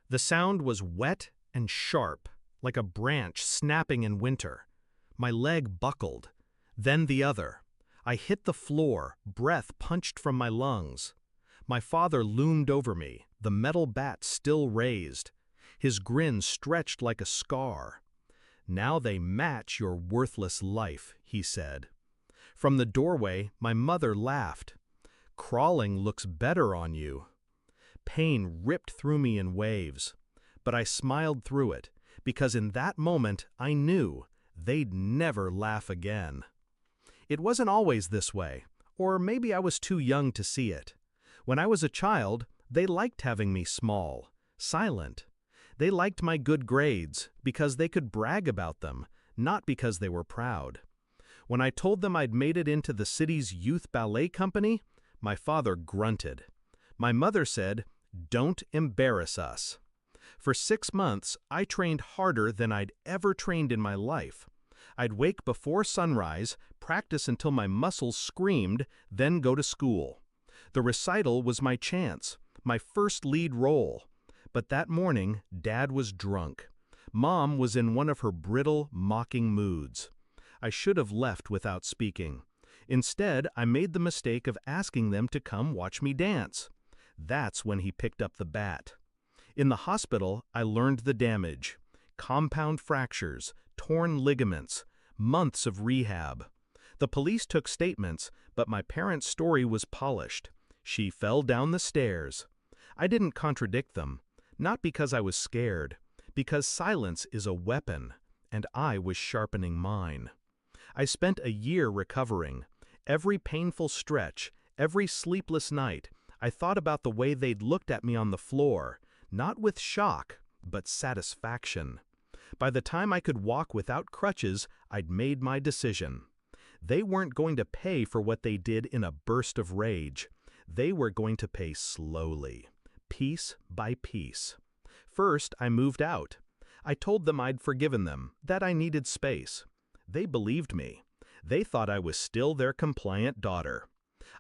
The sound was wet and sharp, like a branch snapping in winter. My leg buckled, then the other. I hit the floor, breath punched from my lungs. My father loomed over me, the metal bat still raised. His grin stretched like a scar. "Now they match your worthless life," he said. From the doorway, my mother laughed. "Crawling looks better on you." Pain ripped through me in waves, but I smiled through it, because in that moment I knew they'd never laugh again. It wasn't always this way, or maybe I was too young to see it. When I was a child, they liked having me small, silent. They liked my good grades because they could brag about them, not because they were proud. When I told them I'd made it into the city's youth ballet company, my father grunted. My mother said, "Don't embarrass us." For 6 months, I trained harder than I'd ever trained in my life. I'd wake before sunrise, practice until my muscles screamed, then go to school. The recital was my chance, my first lead role. But that morning, Dad was drunk. Mom was in one of her brittle, mocking moods. I should have left without speaking. Instead, I made the mistake of asking them to come watch me dance. That's when he picked up the bat. In the hospital, I learned the damage. Compound fractures, torn ligaments, months of rehab. The police took statements, but my parents' story was polished. She fell down the stairs. I didn't contradict them, not because I was scared, because silence is a weapon, and I was sharpening mine. I spent a year recovering. Every painful stretch, every sleepless night, I thought about the way they'd looked at me on the floor, not with shock, but satisfaction. By the time I could walk without crutches, I'd made my decision. They weren't going to pay for what they did in a burst of rage. They were going to pay slowly, piece by piece. First, I moved out. I told them I'd forgiven them, that I needed space. They believed me. They thought I was still their compliant daughter.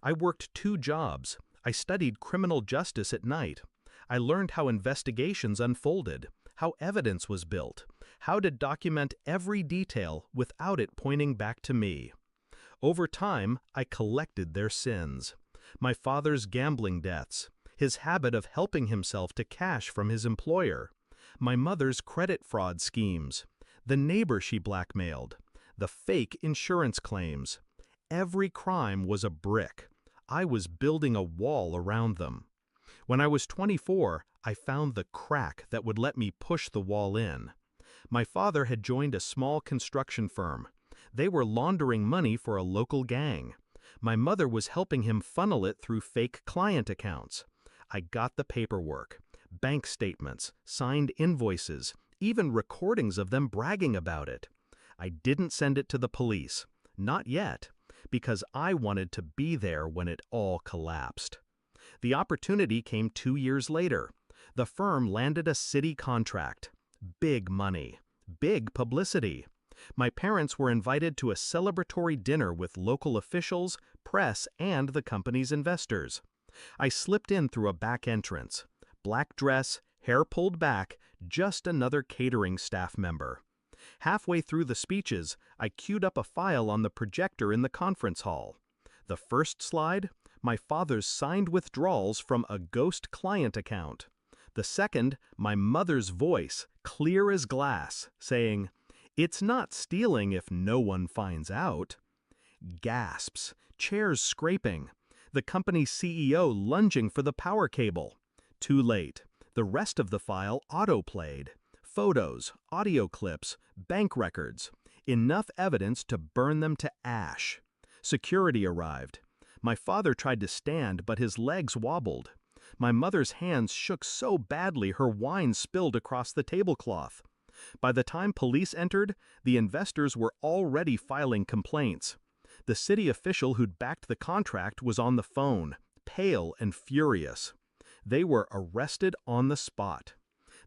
I worked 2 jobs. I studied criminal justice at night. I learned how investigations unfolded, how evidence was built, how to document every detail without it pointing back to me. Over time, I collected their sins. My father's gambling debts, his habit of helping himself to cash from his employer, my mother's credit fraud schemes, the neighbor she blackmailed, the fake insurance claims. Every crime was a brick. I was building a wall around them. When I was 24, I found the crack that would let me push the wall in. My father had joined a small construction firm. They were laundering money for a local gang. My mother was helping him funnel it through fake client accounts. I got the paperwork, bank statements, signed invoices, even recordings of them bragging about it. I didn't send it to the police, not yet, because I wanted to be there when it all collapsed. The opportunity came 2 years later. The firm landed a city contract. Big money, big publicity. My parents were invited to a celebratory dinner with local officials, press, and the company's investors. I slipped in through a back entrance. Black dress, hair pulled back, just another catering staff member. Halfway through the speeches, I queued up a file on the projector in the conference hall. The first slide, my father's signed withdrawals from a ghost client account. The second, my mother's voice, clear as glass, saying, "It's not stealing if no one finds out." Gasps, chairs scraping, the company's CEO lunging for the power cable. Too late. The rest of the file auto-played. Photos, audio clips, bank records. Enough evidence to burn them to ash. Security arrived. My father tried to stand, but his legs wobbled. My mother's hands shook so badly her wine spilled across the tablecloth. By the time police entered, the investors were already filing complaints. The city official who'd backed the contract was on the phone, pale and furious. They were arrested on the spot.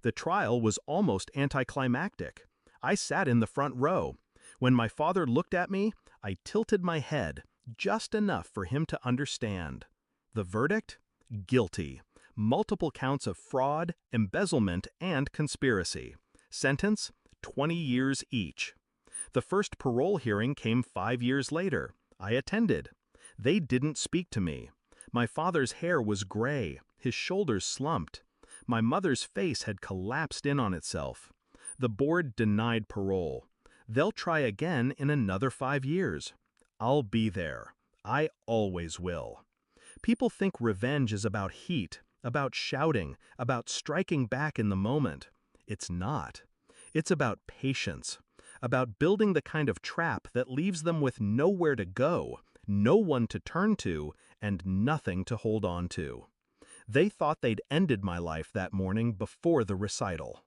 The trial was almost anticlimactic. I sat in the front row. When my father looked at me, I tilted my head, just enough for him to understand. The verdict? Guilty. multiple counts of fraud, embezzlement, and conspiracy. Sentence, 20 years each. The first parole hearing came 5 years later. I attended. They didn't speak to me. My father's hair was gray, his shoulders slumped. My mother's face had collapsed in on itself. The board denied parole. They'll try again in another 5 years. I'll be there. I always will. People think revenge is about heat, about shouting, about striking back in the moment. It's not. It's about patience, about building the kind of trap that leaves them with nowhere to go, no one to turn to, and nothing to hold on to. They thought they'd ended my life that morning before the recital.